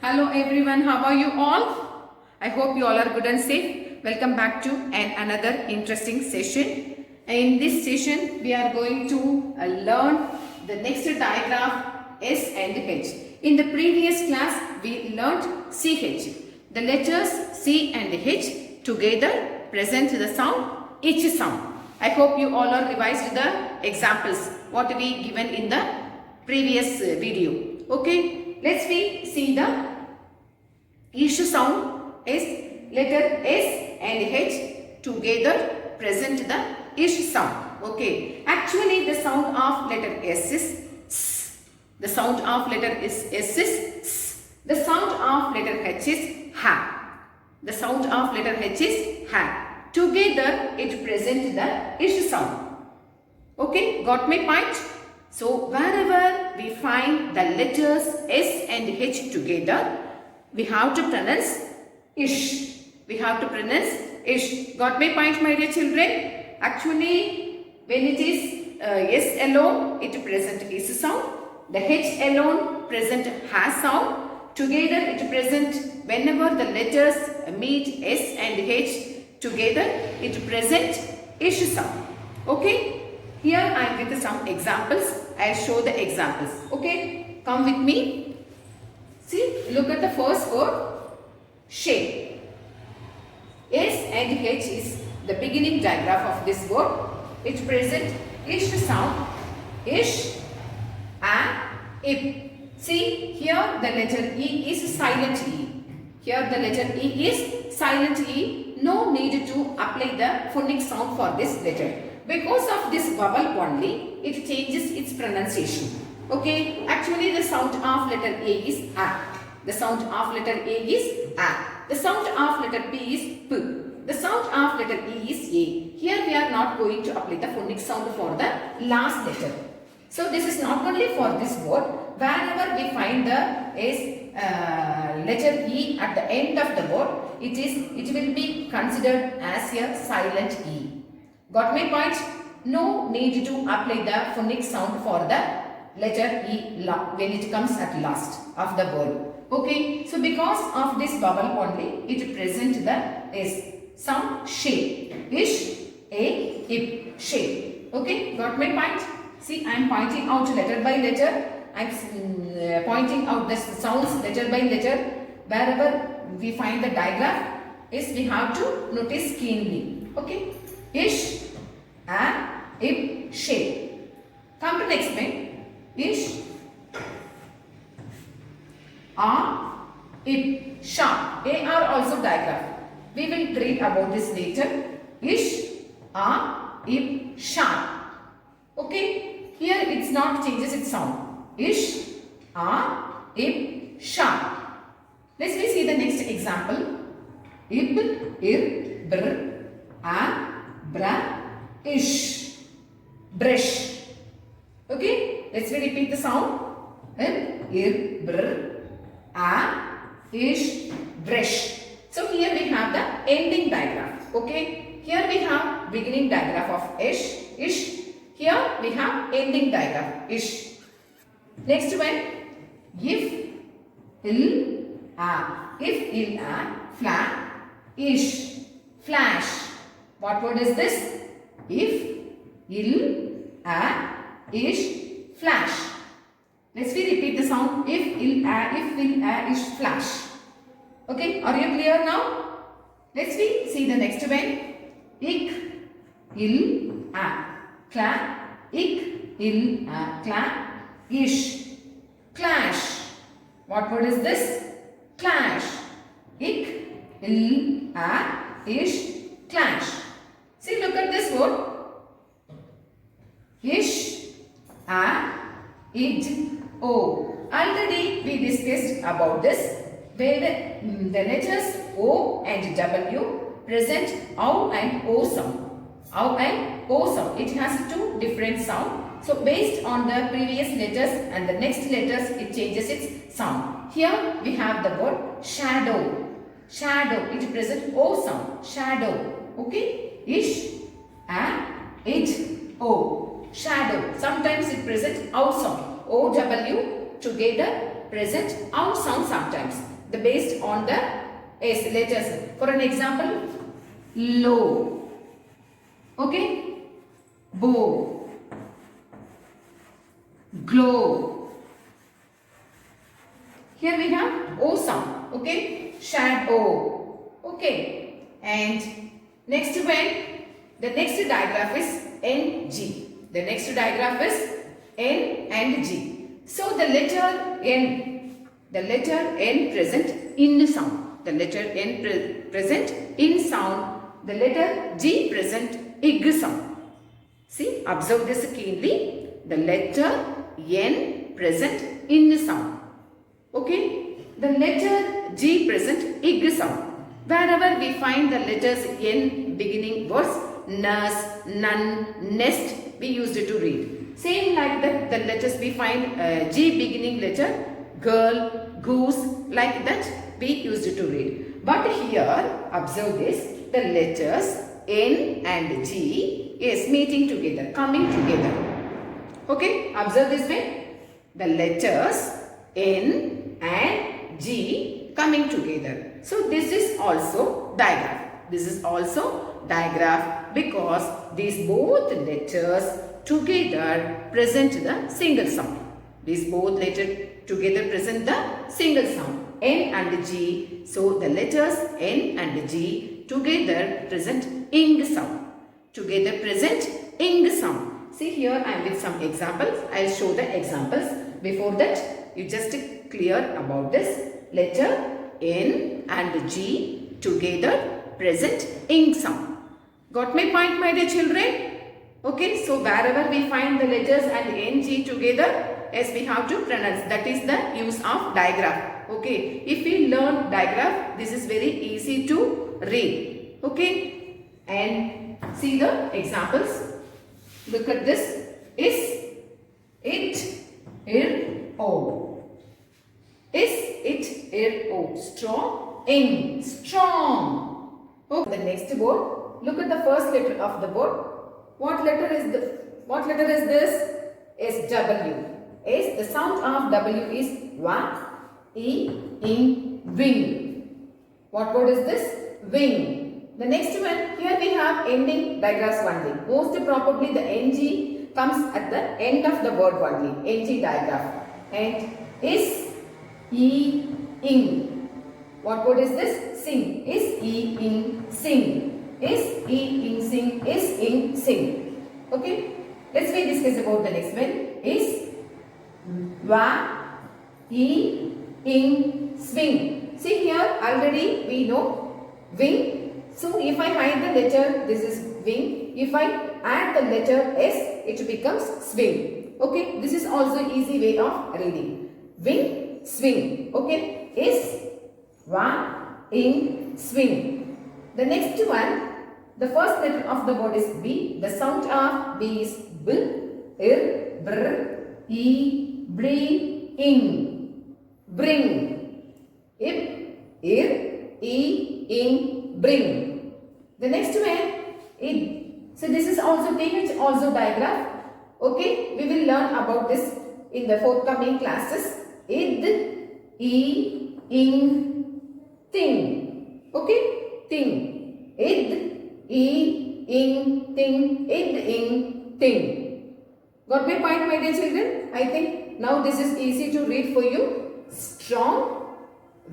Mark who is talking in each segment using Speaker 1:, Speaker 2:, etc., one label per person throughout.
Speaker 1: Hello everyone, how are you all? I hope you all are good and safe. Welcome back to another interesting session. In this session, we are going to learn the next diagram S and H. In the previous class, we learnt CH. The letters C and H together present the sound each sound. I hope you all are revised the examples what we given in the previous video. Okay, let's see the each sound is letter S and H together present the each sound. Okay, actually the sound of letter S is S. The sound of letter S is S. The sound of letter H is Ha. The sound of letter H is Ha. Together it present the each sound. Okay, got my point? So wherever we find the letters S and H together, we have to pronounce ish. We have to pronounce ish. Got my point, my dear children? Actually, when it is S alone, it present is sound. The H alone present has sound. Together it present whenever the letters meet S and H together, it present ish sound. Okay? Here I am with some examples. I will show the examples. Okay? Come with me. See, look at the first word, shape. S and H is the beginning digraph of this word. It presents ish sound, ish and ip. See, here the letter E is silent E. Here the letter E is silent E. No need to apply the phonic sound for this letter. Because of this vowel only, it changes its pronunciation. Okay, actually the sound of letter A is A. The sound of letter A is A. The sound of letter B is P. The sound of letter E is A. Here we are not going to apply the phonic sound for the last letter. So this is not only for this word. Wherever we find the letter E at the end of the word, it will be considered as a silent E. Got my point? No need to apply the phonic sound for the letter E when it comes at last of the word. Okay, so because of this vowel only, it presents the S sound shape. Ish, A, ip, shape. Okay, got my point? See, I am pointing out letter by letter. I am pointing out the sounds letter by letter. Wherever we find the diagram, we have to notice keenly. Okay, ish, A, ip, shape. Come to next one. Ish, A, ip, sharp. A are also diagram. We will read about this later. Ish, A, ip, sharp. Okay, here it's not changes its sound. Ish, A, ip, sharp. Let's see the next example. Ib, ir, br, a, bra, ish, brush. Okay, let's repeat the sound. Ib, ir, br, a, ish, brush. So here we have the ending diagram. Okay, here we have beginning diagram of ish, ish. Here we have ending diagram, ish. Next one, if, il, a. If, il, a, flat, ish, flash. What word is this? If, il, a, ish, flash. Let's repeat the sound. If, il, a, ish, flash. Okay, are you clear now? Let's see the next one. Ik, il, a. Cla, ik, il, a. Cla, ish, clash. What word is this? Clash. Ik, il, a, ish, clash. See, look at this word. Ish, a, id, o. Already we discussed about this, where the letters O and W present OW and O sound. OW and O sound. It has two different sounds. So based on the previous letters and the next letters, it changes its sound. Here we have the word shadow. Shadow. It presents O sound. Shadow. Okay. Ish, a, id, o. Shadow. Sometimes it presents OW sound. O, W together present OW sound sometimes. The based on the S letters. For an example, low. Okay. Bow. Glow. Here we have O sound. Okay. Shadow. Okay. And next one, the next digraph is NG. The next digraph is N and G. So the letter N present in sound. The letter N present in sound. The letter G present ig sound. See, observe this keenly. The letter N present in sound. Okay. The letter G present ig sound. Wherever we find the letters N beginning words, nurse, nun, nest, we used it to read. Same like that, the letters we find G beginning letter, girl, goose, like that we used it to read. But here, observe this, the letters N and G is meeting together, coming together. Okay, observe this way. The letters N and G coming together. So this is also digraph. This is also digraph because these both letters together present the single sound. These both letters together present the single sound. N and G. So the letters N and G together present ing sound. Together present ing sound. See here I am with some examples. I will show the examples. Before that you just clear about this. Letter N and G together present ing sound. Got my point, my dear children? Okay, so wherever we find the letters and NG together, yes, we have to pronounce. That is the use of digraph. Okay, if we learn digraph, this is very easy to read. Okay, and see the examples. Look at this. Is, it, ir, o. Is, it, ir, o. Strong, ing, strong. Okay, the next board. Look at the first letter of the board. What letter is this? S W. S. The sound of W is wa, e, ing, wing. What word is this? Wing. The next one, here we have ending digraphs only. Most probably the NG comes at the end of the word only. NG digraph. And is, e, ing. What word is this? Sing. Is, e, ing, sing. Is, e, ing, sing. Is, ing, sing. Okay. Let's discuss about the next one. Is, wa, e, ing, swing. See here already we know wing. So if I hide the letter, this is wing. If I add the letter S, it becomes swing. Okay. This is also easy way of reading. Wing, swing. Okay. Is, wa, ing, swing. The next one, the first letter of the word is B. The sound of B is B, ir, br, e, bri, ing. Bring. Ib, ir, e, ing, bring. The next one, id. So this is also TH, also digraph. Okay, we will learn about this in the forthcoming classes. Id, e, ing, thing. Okay, thing. Id, e, ing, thing. Id, ing, thing. Got my point, my dear children? I think now this is easy to read for you. Strong,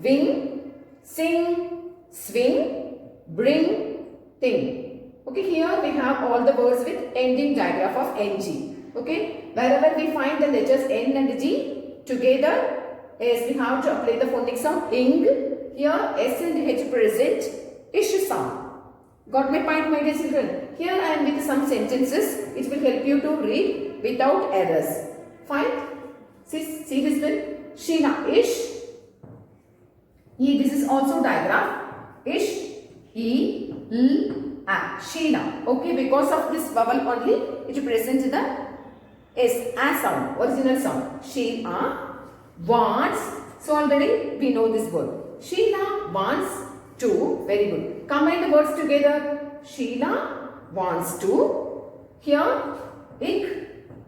Speaker 1: wing, sing, swing, bring, thing. Okay, here we have all the words with ending digraph of NG. Okay, wherever we find the letters N and G together, yes, we have to apply the phonic sound ing. Here S and H present ish sound. Got my point, my dear children? Here I am with some sentences. It will help you to read without errors. Fine. See this one. Sheena, ish. E. This is also digraph. Ish, e, l, a. Sheena. Okay, because of this vowel only, it presents the S, a sound, original sound. Sheena wants. So already we know this word. Sheena wants to. Very good. Combine the words together. Sheila wants to. Here, ik,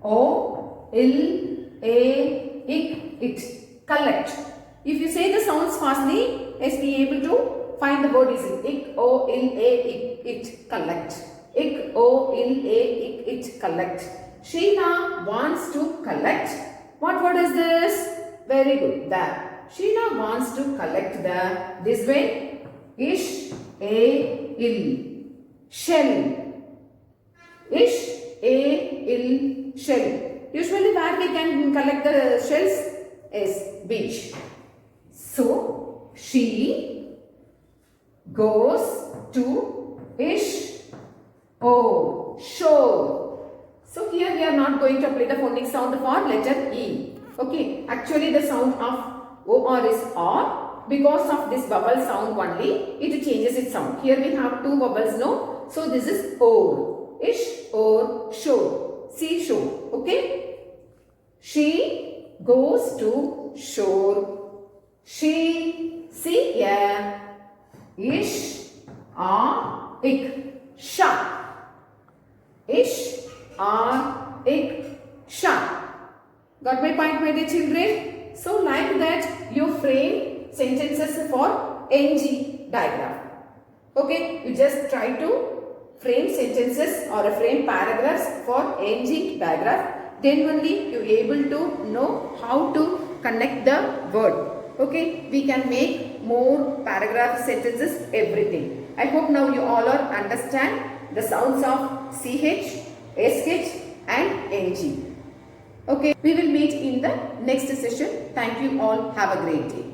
Speaker 1: o, il, a, ik, it. Collect. If you say the sounds fastly, yes, be able to find the word easily. Ik, o, il, a, ik, it, collect. Ik, o, il, a, ik, it, collect. Sheena wants to collect. What word is this? Very good. There. Sheena wants to collect this way. Ish, a, il. Shell. Ish, a, il, shell. Usually where we can collect the shells is beach. So, she goes to ish, o, shore. So, here we are not going to apply the phonic sound for letter E. Okay, actually the sound of OR is R. Because of this vowel sound only, it changes its sound. Here we have two vowels, no? So, this is O. Ish, or, shore. See, shore. Okay? She goes to shore. She, see here, ish, a, ik, sha. Ish, a, ik, sha. Got my point, my dear children? So like that you frame sentences for NG diagram. Okay, you just try to frame sentences or frame paragraphs for NG diagram. Then only you able to know how to connect the word. Okay, we can make more paragraph sentences, everything. I hope now you all are understand the sounds of CH, SH and NG. Okay, we will meet in the next session. Thank you all. Have a great day.